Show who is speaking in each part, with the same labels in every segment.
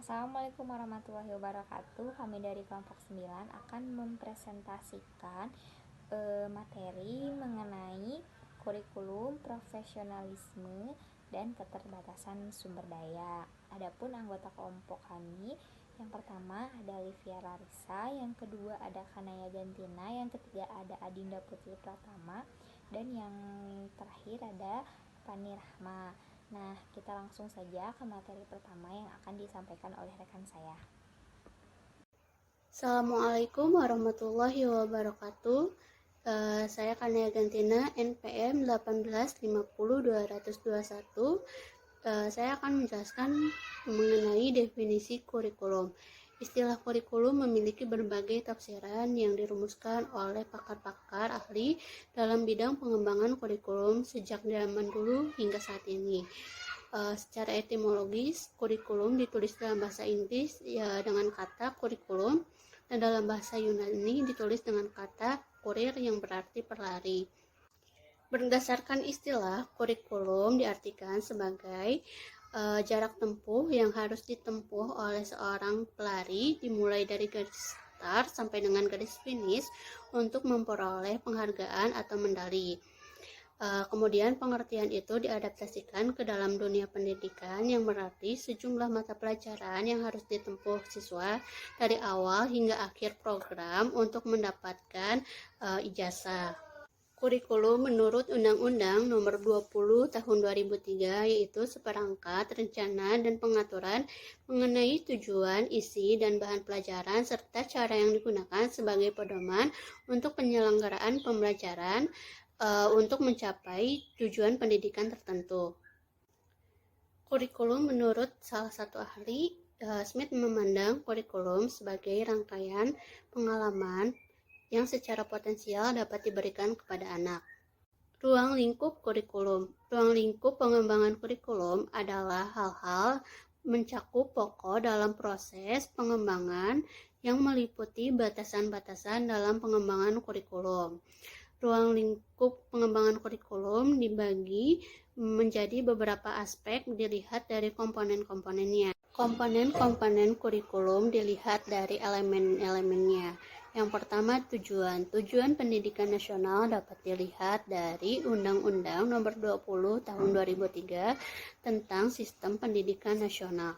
Speaker 1: Assalamualaikum warahmatullahi wabarakatuh. Kami dari kelompok 9 akan mempresentasikan materi mengenai kurikulum, profesionalisme, dan keterbatasan sumber daya. Adapun anggota kelompok kami, yang pertama ada Livia Larissa, yang kedua ada Kanaya Gantina, yang ketiga ada Adinda Putri Pratama, dan yang terakhir ada Fani Rahma. Nah, kita langsung saja ke materi pertama yang akan disampaikan oleh rekan saya.
Speaker 2: Assalamualaikum warahmatullahi wabarakatuh. Saya Kanaya Gantina, NPM 1850221. Saya akan menjelaskan mengenai definisi kurikulum. Istilah kurikulum memiliki berbagai tafsiran yang dirumuskan oleh pakar-pakar ahli dalam bidang pengembangan kurikulum sejak zaman dulu hingga saat ini. Secara etimologis, kurikulum ditulis dalam bahasa Inggris ya dengan kata kurikulum, dan dalam bahasa Yunani ditulis dengan kata kurir yang berarti perlari. Berdasarkan istilah, kurikulum diartikan sebagai jarak tempuh yang harus ditempuh oleh seorang pelari dimulai dari garis start sampai dengan garis finish untuk memperoleh penghargaan atau medali. Kemudian pengertian itu diadaptasikan ke dalam dunia pendidikan yang berarti sejumlah mata pelajaran yang harus ditempuh siswa dari awal hingga akhir program untuk mendapatkan ijazah. Kurikulum menurut Undang-Undang Nomor 20 Tahun 2003 yaitu seperangkat rencana dan pengaturan mengenai tujuan, isi, dan bahan pelajaran serta cara yang digunakan sebagai pedoman untuk penyelenggaraan pembelajaran untuk mencapai tujuan pendidikan tertentu. Kurikulum menurut salah satu ahli, Smith memandang kurikulum sebagai rangkaian pengalaman yang secara potensial dapat diberikan kepada anak. Ruang lingkup kurikulum. Ruang lingkup pengembangan kurikulum adalah hal-hal mencakup pokok dalam proses pengembangan yang meliputi batasan-batasan dalam pengembangan kurikulum. Ruang lingkup pengembangan kurikulum dibagi menjadi beberapa aspek dilihat dari komponen-komponennya. Komponen-komponen kurikulum dilihat dari elemen-elemennya. Yang pertama, tujuan. Tujuan pendidikan nasional dapat dilihat dari Undang-Undang Nomor 20 Tahun 2003 tentang Sistem Pendidikan Nasional.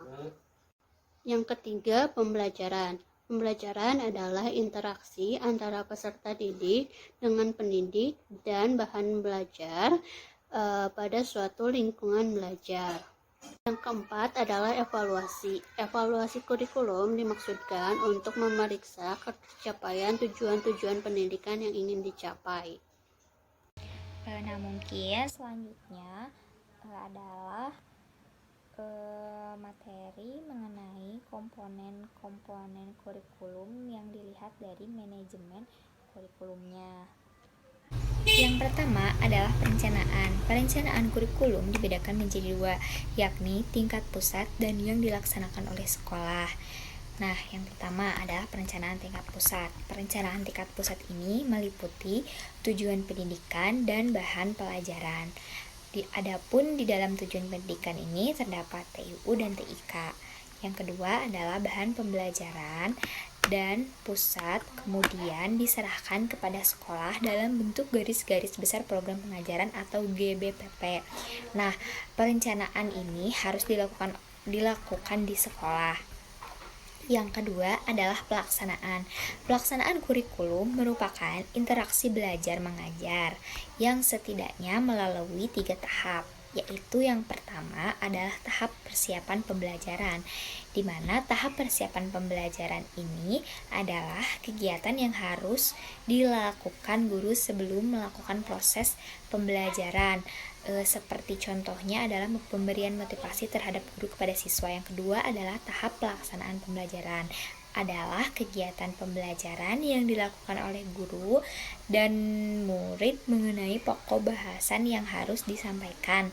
Speaker 2: Yang ketiga, pembelajaran. Pembelajaran adalah interaksi antara peserta didik dengan pendidik dan bahan belajar pada suatu lingkungan belajar. Yang keempat adalah evaluasi. Evaluasi kurikulum dimaksudkan untuk memeriksa pencapaian tujuan-tujuan pendidikan yang ingin dicapai.
Speaker 1: Nah, mungkin selanjutnya adalah materi mengenai komponen-komponen kurikulum yang dilihat dari manajemen kurikulumnya. Yang pertama adalah perencanaan. Perencanaan kurikulum dibedakan menjadi dua, yakni tingkat pusat dan yang dilaksanakan oleh sekolah. Nah, yang pertama adalah perencanaan tingkat pusat. Perencanaan tingkat pusat ini meliputi tujuan pendidikan dan bahan pelajaran. Adapun di dalam tujuan pendidikan ini terdapat TIU dan TIK. Yang kedua adalah bahan pembelajaran dan pusat kemudian diserahkan kepada sekolah dalam bentuk garis-garis besar program pengajaran atau GBPP. Nah, perencanaan ini harus dilakukan di sekolah. Yang kedua adalah pelaksanaan. Pelaksanaan kurikulum merupakan interaksi belajar mengajar yang setidaknya melalui 3 tahap, yaitu yang pertama adalah tahap persiapan pembelajaran, di mana tahap persiapan pembelajaran ini adalah kegiatan yang harus dilakukan guru sebelum melakukan proses pembelajaran. Seperti contohnya adalah pemberian motivasi terhadap guru kepada siswa. Yang kedua adalah tahap pelaksanaan pembelajaran, adalah kegiatan pembelajaran yang dilakukan oleh guru dan murid mengenai pokok bahasan yang harus disampaikan.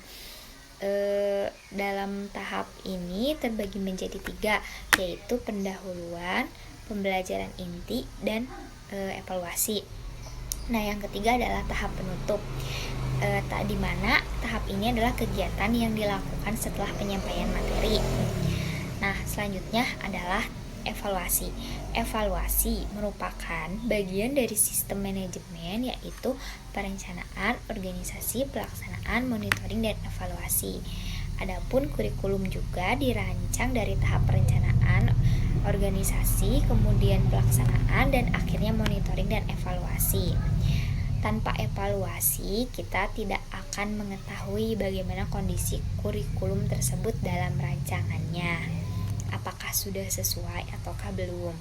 Speaker 1: Dalam tahap ini terbagi menjadi 3, yaitu pendahuluan, pembelajaran inti, dan evaluasi. Nah, yang ketiga adalah tahap penutup, di mana tahap ini adalah kegiatan yang dilakukan setelah penyampaian materi. Nah, Selanjutnya adalah evaluasi. Evaluasi merupakan bagian dari sistem manajemen, yaitu perencanaan, organisasi, pelaksanaan, monitoring, dan evaluasi. Adapun kurikulum juga dirancang dari tahap perencanaan, organisasi, kemudian pelaksanaan, dan akhirnya monitoring dan evaluasi. Tanpa evaluasi, kita tidak akan mengetahui bagaimana kondisi kurikulum tersebut dalam rancangannya. Apakah sudah sesuai ataukah belum?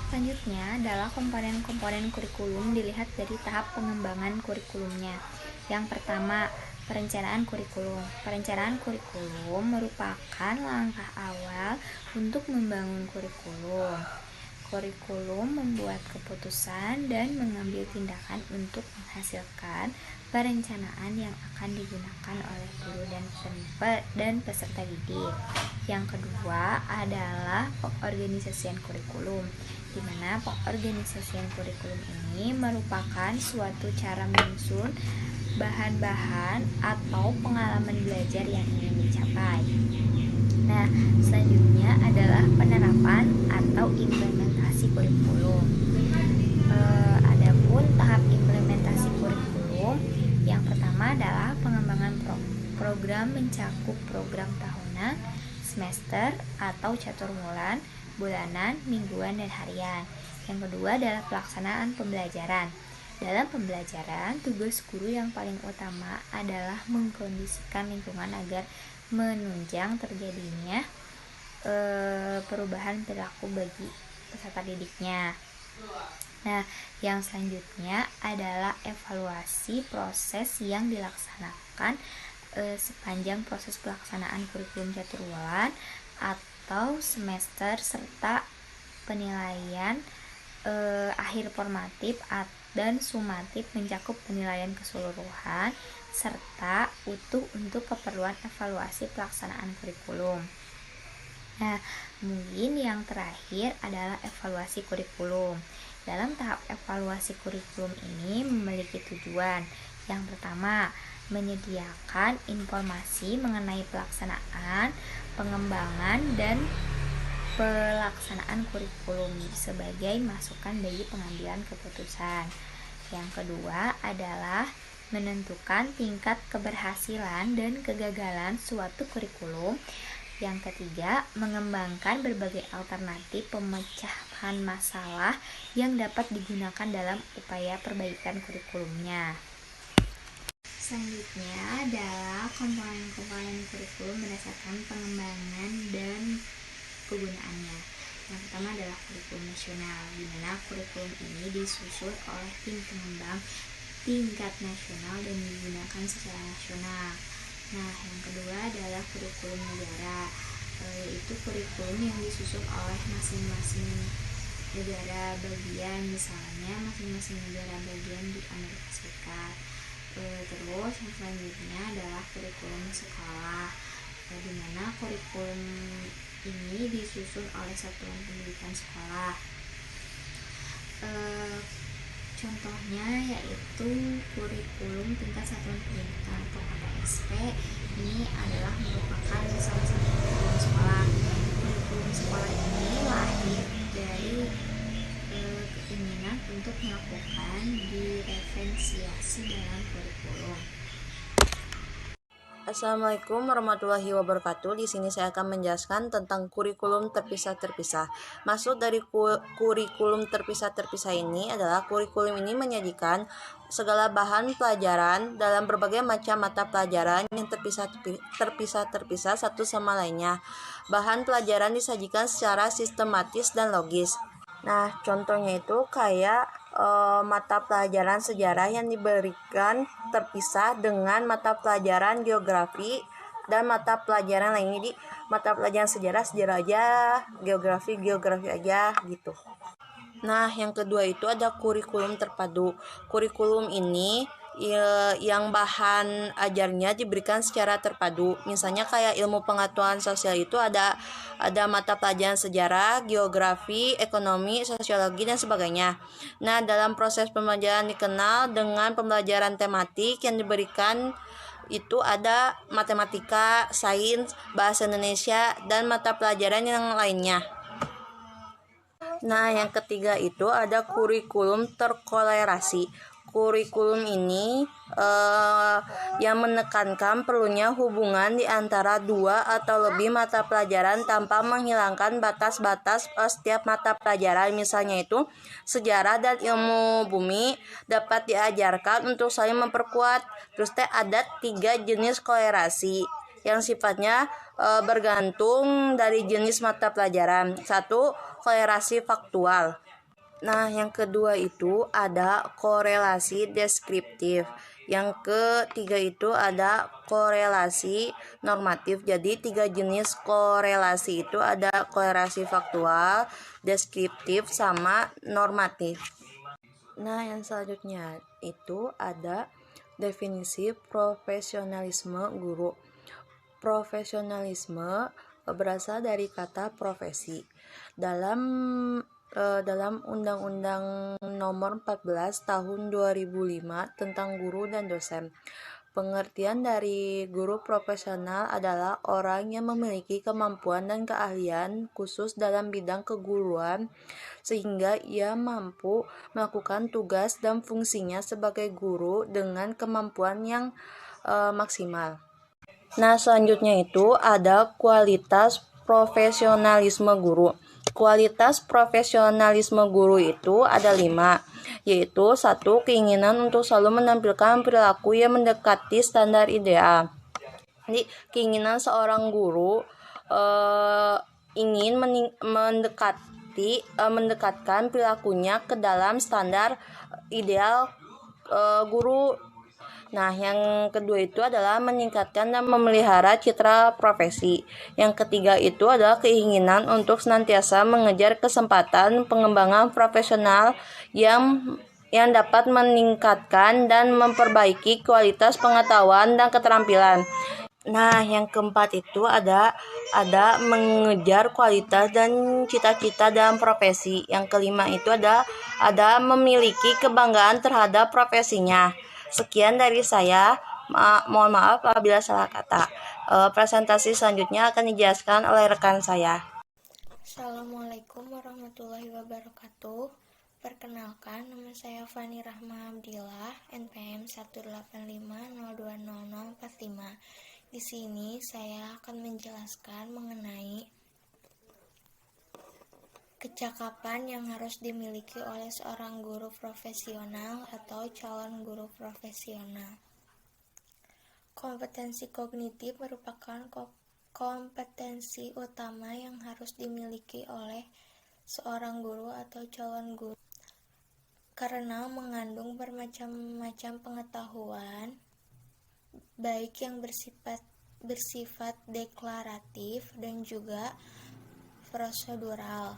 Speaker 1: Selanjutnya adalah komponen-komponen kurikulum dilihat dari tahap pengembangan kurikulumnya. Yang pertama, perencanaan kurikulum. Perencanaan kurikulum merupakan langkah awal untuk membangun kurikulum. Kurikulum membuat keputusan dan mengambil tindakan untuk menghasilkan perencanaan yang akan digunakan oleh guru dan peserta didik. Yang kedua adalah pengorganisasian kurikulum, di mana pengorganisasian kurikulum ini merupakan suatu cara menyusun bahan-bahan atau pengalaman belajar yang ingin dicapai. Nah, selanjutnya adalah penerapan atau implementasi kurikulum. Adapun tahap implementasi kurikulum, yang pertama adalah pengembangan program mencakup program tahunan, semester atau catur bulan, bulanan, mingguan, dan harian. Yang kedua adalah pelaksanaan pembelajaran. Dalam pembelajaran, tugas guru yang paling utama adalah mengkondisikan lingkungan agar menunjang terjadinya perubahan perilaku bagi peserta didiknya. Nah, yang selanjutnya adalah evaluasi proses yang dilaksanakan sepanjang proses pelaksanaan kurikulum catur bulan atau semester, serta penilaian akhir formatif dan sumatif mencakup penilaian keseluruhan serta utuh untuk keperluan evaluasi pelaksanaan kurikulum. Nah, mungkin yang terakhir adalah evaluasi kurikulum. Dalam tahap evaluasi kurikulum ini memiliki tujuan. Yang pertama, menyediakan informasi mengenai pelaksanaan, pengembangan, dan pelaksanaan kurikulum sebagai masukan bagi pengambilan keputusan. Yang kedua adalah menentukan tingkat keberhasilan dan kegagalan suatu kurikulum. Yang ketiga, mengembangkan berbagai alternatif pemecahan masalah yang dapat digunakan dalam upaya perbaikan kurikulumnya. Selanjutnya adalah komponen-komponen kurikulum berdasarkan pengembangan dan kegunaannya. Yang pertama adalah kurikulum nasional, di mana kurikulum ini disusun oleh tim pengembang tingkat nasional dan digunakan secara nasional. Nah, yang kedua adalah kurikulum negara, yaitu kurikulum yang disusun oleh masing-masing negara bagian, misalnya masing-masing negara bagian di Amerika Serikat. Terus yang selanjutnya adalah kurikulum sekolah, di mana kurikulum ini disusun oleh satuan pendidikan sekolah. Contohnya yaitu kurikulum tingkat satuan pendidikan atau KPSP. Ini adalah merupakan salah satu kurikulum sekolah. Kurikulum sekolah ini lahir dari keinginan untuk melakukan diferensiasi dalam kurikulum.
Speaker 3: Assalamualaikum warahmatullahi wabarakatuh. Di sini saya akan menjelaskan tentang kurikulum terpisah-terpisah. Maksud dari kurikulum terpisah-terpisah ini adalah kurikulum ini menyajikan segala bahan pelajaran dalam berbagai macam mata pelajaran yang terpisah-terpisah satu sama lainnya. Bahan pelajaran disajikan secara sistematis dan logis. Nah, contohnya itu kayak mata pelajaran sejarah yang diberikan terpisah dengan mata pelajaran geografi dan mata pelajaran lainnya. Di mata pelajaran sejarah aja, geografi aja gitu. Nah, yang kedua itu ada kurikulum terpadu. Kurikulum ini yang bahan ajarnya diberikan secara terpadu. Misalnya kayak ilmu pengetahuan sosial itu ada mata pelajaran sejarah, geografi, ekonomi, sosiologi, dan sebagainya. Nah, dalam proses pembelajaran dikenal dengan pembelajaran tematik yang diberikan itu ada matematika, sains, bahasa Indonesia, dan mata pelajaran yang lainnya. Nah, yang ketiga itu ada kurikulum terkolerasi. Kurikulum ini yang menekankan perlunya hubungan di antara dua atau lebih mata pelajaran tanpa menghilangkan batas-batas setiap mata pelajaran. Misalnya itu sejarah dan ilmu bumi dapat diajarkan untuk saling memperkuat. Terus ada 3 jenis kolerasi yang sifatnya bergantung dari jenis mata pelajaran. 1. Kolerasi faktual. Nah, yang kedua itu ada korelasi deskriptif. Yang ketiga itu ada korelasi normatif. Jadi 3 jenis korelasi itu ada korelasi faktual, deskriptif, sama normatif. Nah, yang selanjutnya itu ada definisi profesionalisme guru. Profesionalisme berasal dari kata profesi. Dalam Undang-Undang Nomor 14 Tahun 2005 tentang guru dan dosen, pengertian dari guru profesional adalah orang yang memiliki kemampuan dan keahlian khusus dalam bidang keguruan sehingga ia mampu melakukan tugas dan fungsinya sebagai guru dengan kemampuan yang maksimal. Nah, selanjutnya itu ada kualitas profesionalisme guru. Kualitas profesionalisme guru itu ada 5, yaitu 1. Keinginan untuk selalu menampilkan perilaku yang mendekati standar ideal. Jadi, keinginan seorang guru ingin mendekatkan perilakunya ke dalam standar ideal guru. Nah, yang kedua itu adalah meningkatkan dan memelihara citra profesi. Yang ketiga itu adalah keinginan untuk senantiasa mengejar kesempatan pengembangan profesional yang dapat meningkatkan dan memperbaiki kualitas pengetahuan dan keterampilan. Nah, yang keempat itu ada mengejar kualitas dan cita-cita dalam profesi. Yang kelima itu ada memiliki kebanggaan terhadap profesinya. Sekian dari saya. Mohon maaf apabila salah kata. Presentasi selanjutnya akan dijelaskan oleh rekan saya.
Speaker 1: Assalamualaikum warahmatullahi wabarakatuh. Perkenalkan, nama saya Fani Rahma Abdillah, NPM 185020045. Di sini saya akan menjelaskan mengenai kecakapan yang harus dimiliki oleh seorang guru profesional atau calon guru profesional. Kompetensi kognitif merupakan kompetensi utama yang harus dimiliki oleh seorang guru atau calon guru karena mengandung bermacam-macam pengetahuan baik yang bersifat deklaratif dan juga prosedural.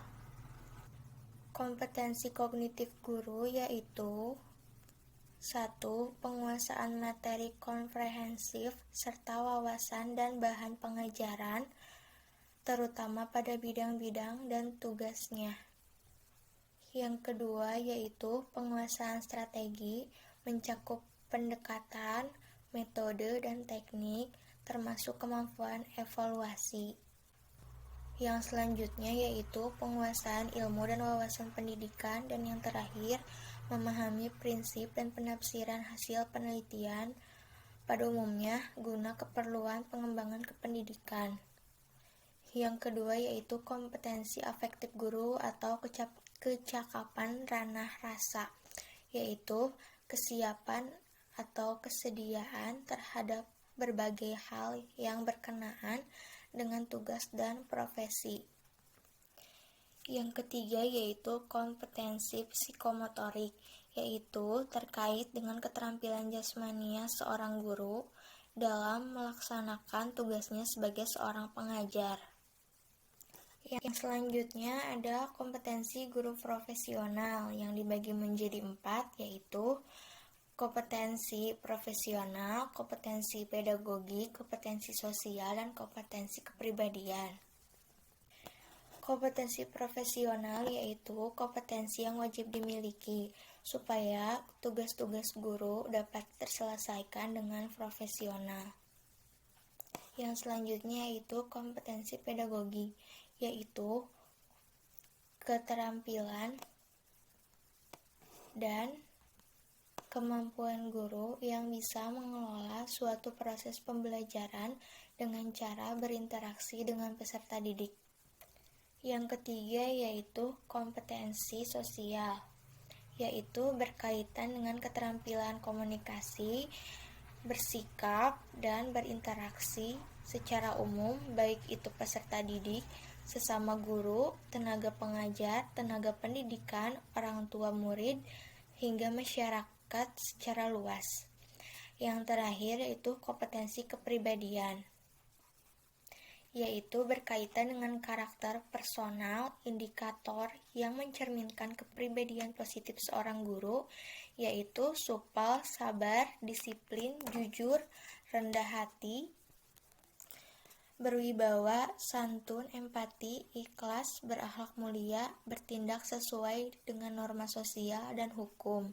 Speaker 1: Kompetensi kognitif guru yaitu 1. Penguasaan materi komprehensif serta wawasan dan bahan pengajaran, terutama pada bidang-bidang dan tugasnya. Yang kedua yaitu penguasaan strategi, mencakup pendekatan, metode, dan teknik, termasuk kemampuan evaluasi. Yang selanjutnya yaitu penguasaan ilmu dan wawasan pendidikan, dan yang terakhir memahami prinsip dan penafsiran hasil penelitian pada umumnya guna keperluan pengembangan kependidikan. Yang kedua yaitu kompetensi afektif guru atau kecakapan ranah rasa, yaitu kesiapan atau kesediaan terhadap berbagai hal yang berkenaan dengan tugas dan profesi. Yang ketiga yaitu kompetensi psikomotorik, yaitu terkait dengan keterampilan jasmania seorang guru dalam melaksanakan tugasnya sebagai seorang pengajar. Yang selanjutnya ada kompetensi guru profesional yang dibagi menjadi 4, yaitu kompetensi profesional, kompetensi pedagogi, kompetensi sosial, dan kompetensi kepribadian.
Speaker 4: Kompetensi profesional yaitu kompetensi yang wajib dimiliki supaya tugas-tugas guru dapat terselesaikan dengan profesional. Yang selanjutnya yaitu kompetensi pedagogi, yaitu keterampilan dan kemampuan guru yang bisa mengelola suatu proses pembelajaran dengan cara berinteraksi dengan peserta didik. Yang ketiga yaitu kompetensi sosial, yaitu berkaitan dengan keterampilan komunikasi, bersikap, dan berinteraksi secara umum, baik itu peserta didik, sesama guru, tenaga pengajar, tenaga pendidikan, orang tua murid, hingga masyarakat secara luas. Yang terakhir yaitu kompetensi kepribadian, yaitu berkaitan dengan karakter personal, indikator yang mencerminkan kepribadian positif seorang guru, yaitu supel, sabar, disiplin, jujur, rendah hati, berwibawa, santun, empati, ikhlas, berakhlak mulia, bertindak sesuai dengan norma sosial dan hukum.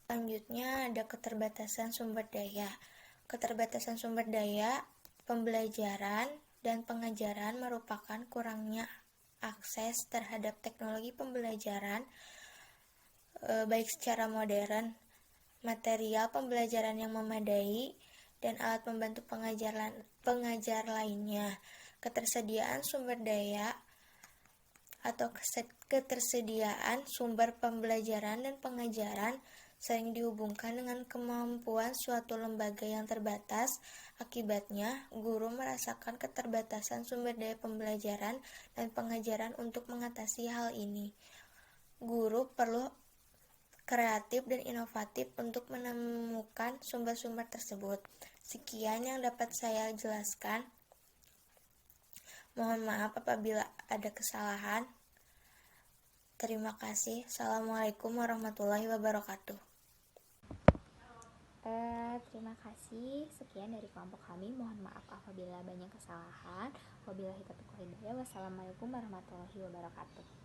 Speaker 4: Selanjutnya ada keterbatasan sumber daya. Keterbatasan sumber daya pembelajaran dan pengajaran merupakan kurangnya akses terhadap teknologi pembelajaran, baik secara modern, material pembelajaran yang memadai, dan alat pembantu pengajar lainnya. Ketersediaan sumber daya atau ketersediaan sumber pembelajaran dan pengajaran sering dihubungkan dengan kemampuan suatu lembaga yang terbatas. Akibatnya, guru merasakan keterbatasan sumber daya pembelajaran dan pengajaran. Untuk mengatasi hal ini, guru perlu kreatif dan inovatif untuk menemukan sumber-sumber tersebut. Sekian yang dapat saya jelaskan. Mohon maaf apabila ada kesalahan. Terima kasih. Assalamualaikum warahmatullahi wabarakatuh.
Speaker 1: Terima kasih. Sekian dari kelompok kami. Mohon maaf apabila banyak kesalahan. Wabillahi taufiq wal hidayah. Wassalamualaikum warahmatullahi wabarakatuh.